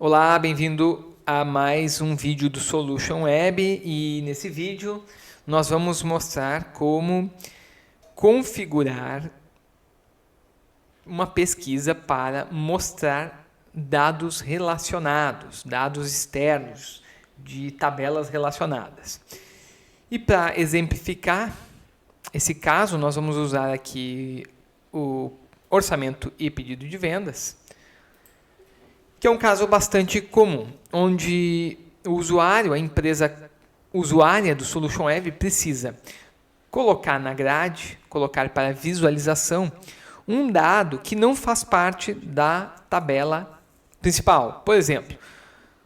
Olá, bem-vindo a mais um vídeo do Solution Web e nesse vídeo nós vamos mostrar como configurar uma pesquisa para mostrar dados relacionados, dados externos de tabelas relacionadas. E para exemplificar esse caso, nós vamos usar aqui o orçamento e pedido de vendas, que é um caso bastante comum, onde o usuário, a empresa usuária do Solution Web precisa colocar na grade, colocar para visualização, um dado que não faz parte da tabela principal. Por exemplo,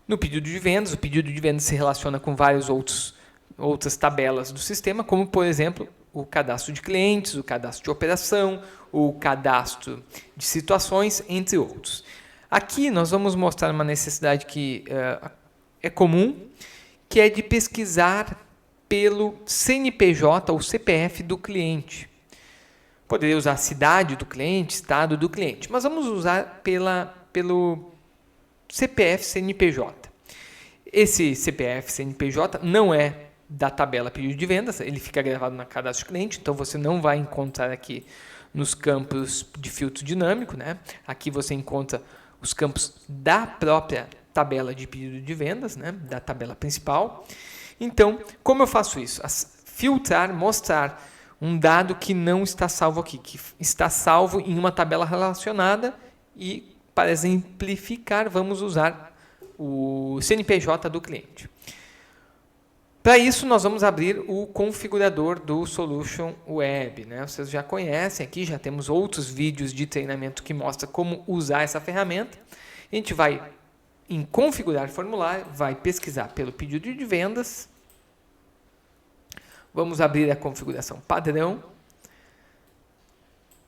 no pedido de vendas, o pedido de vendas se relaciona com várias outras tabelas do sistema, como, por exemplo, o cadastro de clientes, o cadastro de operação, o cadastro de situações, entre outros. Aqui nós vamos mostrar uma necessidade que é comum, que é de pesquisar pelo CNPJ ou CPF do cliente. Poderia usar a cidade do cliente, estado do cliente, mas vamos usar pelo CPF CNPJ. Esse CPF CNPJ não é da tabela pedido de vendas, ele fica gravado na cadastro de cliente, então você não vai encontrar aqui nos campos de filtro dinâmico, né? Aqui você encontra os campos da própria tabela de pedido de vendas, né? Da tabela principal. Então, como eu faço isso? Filtrar, mostrar um dado que não está salvo aqui, que está salvo em uma tabela relacionada e, para exemplificar, vamos usar o CNPJ do cliente. Para isso, nós vamos abrir o configurador do Solution Web, né? Vocês já conhecem aqui, já temos outros vídeos de treinamento que mostram como usar essa ferramenta. A gente vai em configurar formulário, vai pesquisar pelo pedido de vendas. Vamos abrir a configuração padrão.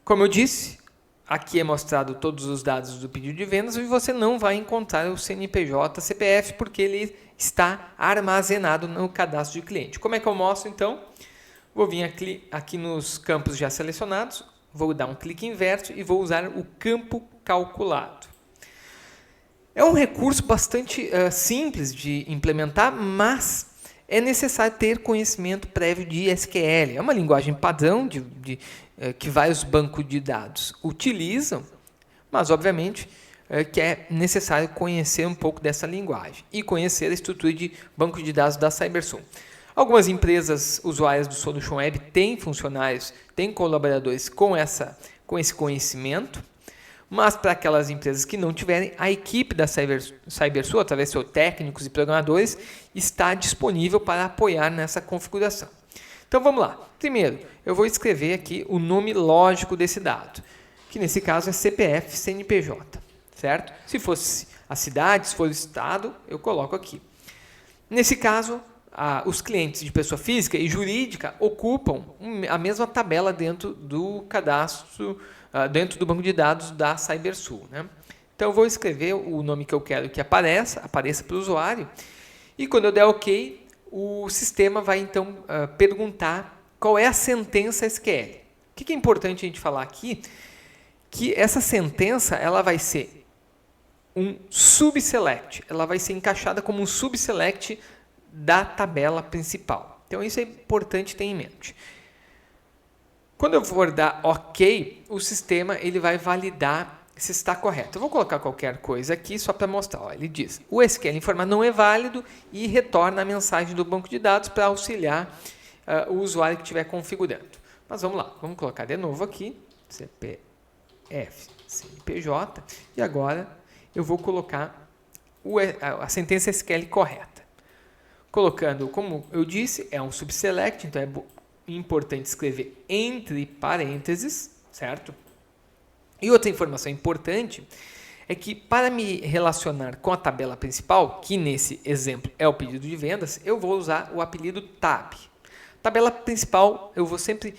Como eu disse, aqui é mostrado todos os dados do pedido de vendas e você não vai encontrar o CNPJ, CPF, porque ele está armazenado no cadastro de cliente. Como é que eu mostro, então? Vou vir aqui nos campos já selecionados, vou dar um clique inverso e vou usar o campo calculado. É um recurso bastante simples de implementar, mas é necessário ter conhecimento prévio de SQL. É uma linguagem padrão que vários bancos de dados utilizam, mas, obviamente, que é necessário conhecer um pouco dessa linguagem e conhecer a estrutura de banco de dados da Cybersum. Algumas empresas usuárias do Solution Web têm funcionários, têm colaboradores com esse conhecimento, mas para aquelas empresas que não tiverem, a equipe da Cybersum, através de seus técnicos e programadores, está disponível para apoiar nessa configuração. Então vamos lá. Primeiro, eu vou escrever aqui o nome lógico desse dado, que nesse caso é CPF CNPJ, certo? Se fosse a cidade, se for o estado, eu coloco aqui. Nesse caso, os clientes de pessoa física e jurídica ocupam a mesma tabela dentro do cadastro, dentro do banco de dados da Cybersum, né? Então eu vou escrever o nome que eu quero que apareça para o usuário, e quando eu der OK, o sistema vai então perguntar qual é a sentença SQL. O que é importante a gente falar aqui? Que essa sentença ela vai ser um subselect, ela vai ser encaixada como um subselect da tabela principal. Então isso é importante ter em mente. Quando eu for dar OK, o sistema ele vai validar se está correto. Eu vou colocar qualquer coisa aqui só para mostrar. Ó, ele diz, o SQL informado não é válido e retorna a mensagem do banco de dados para auxiliar o usuário que estiver configurando. Mas vamos lá, vamos colocar de novo aqui, CPF, CNPJ, e agora eu vou colocar a sentença SQL correta. Colocando, como eu disse, é um subselect, então é importante escrever entre parênteses, certo? E outra informação importante é que para me relacionar com a tabela principal, que nesse exemplo é o pedido de vendas, eu vou usar o apelido tab. Tabela principal, eu vou sempre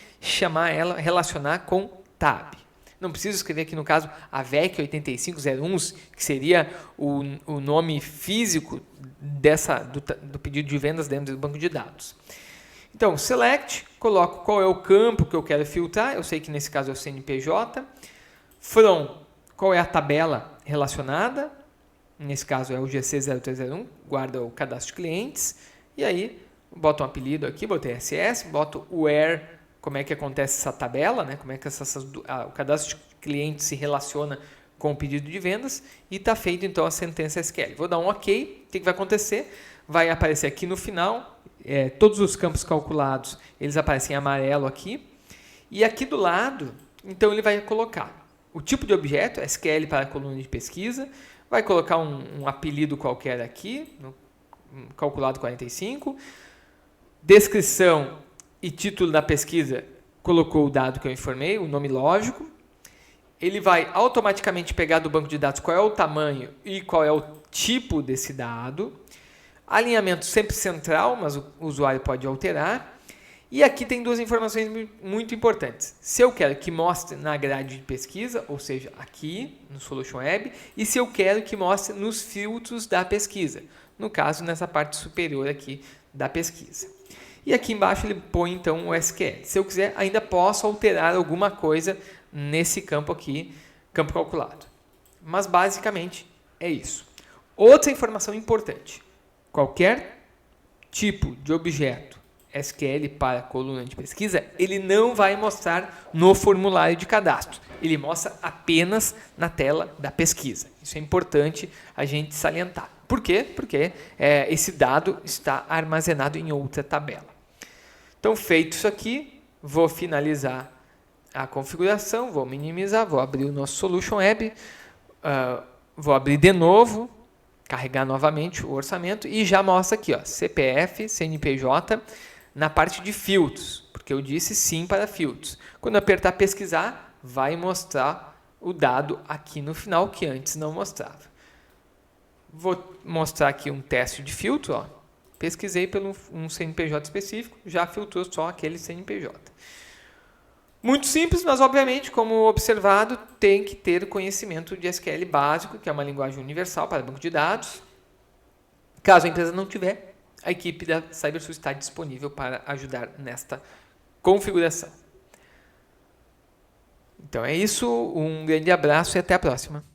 relacionar com tab. Não preciso escrever aqui no caso a VEC 8501, que seria o nome físico do pedido de vendas dentro do banco de dados. Então, select, coloco qual é o campo que eu quero filtrar, eu sei que nesse caso é o CNPJ. From, qual é a tabela relacionada, nesse caso é o GC0301, guarda o cadastro de clientes, e aí boto um apelido aqui, botei SS, boto o where, como é que acontece essa tabela, né? Como é que o cadastro de clientes se relaciona com o pedido de vendas, e está feito então a sentença SQL. Vou dar um OK, o que vai acontecer? Vai aparecer aqui no final, todos os campos calculados, eles aparecem em amarelo aqui, e aqui do lado, então ele vai colocar o tipo de objeto, SQL para a coluna de pesquisa, vai colocar um apelido qualquer aqui, no calculado 45, descrição e título da pesquisa, colocou o dado que eu informei, o nome lógico. Ele vai automaticamente pegar do banco de dados qual é o tamanho e qual é o tipo desse dado. Alinhamento sempre central, mas o usuário pode alterar. E aqui tem duas informações muito importantes. Se eu quero que mostre na grade de pesquisa, ou seja, aqui no Solution Web, e se eu quero que mostre nos filtros da pesquisa, no caso, nessa parte superior aqui da pesquisa. E aqui embaixo ele põe então o SQL. Se eu quiser, ainda posso alterar alguma coisa nesse campo aqui, campo calculado. Mas basicamente é isso. Outra informação importante. Qualquer tipo de objeto SQL para coluna de pesquisa, ele não vai mostrar no formulário de cadastro. Ele mostra apenas na tela da pesquisa. Isso é importante a gente salientar. Por quê? Porque esse dado está armazenado em outra tabela. Então, feito isso aqui, vou finalizar a configuração, vou minimizar, vou abrir o nosso Solution Web, vou abrir de novo, carregar novamente o orçamento e já mostra aqui, ó, CPF, CNPJ, na parte de filtros, porque eu disse sim para filtros. Quando eu apertar pesquisar, vai mostrar o dado aqui no final, que antes não mostrava. Vou mostrar aqui um teste de filtro, ó. Pesquisei por um CNPJ específico, já filtrou só aquele CNPJ. Muito simples, mas obviamente, como observado, tem que ter conhecimento de SQL básico, que é uma linguagem universal para banco de dados. Caso a empresa não tiver, a equipe da CyberSource está disponível para ajudar nesta configuração. Então é isso, um grande abraço e até a próxima.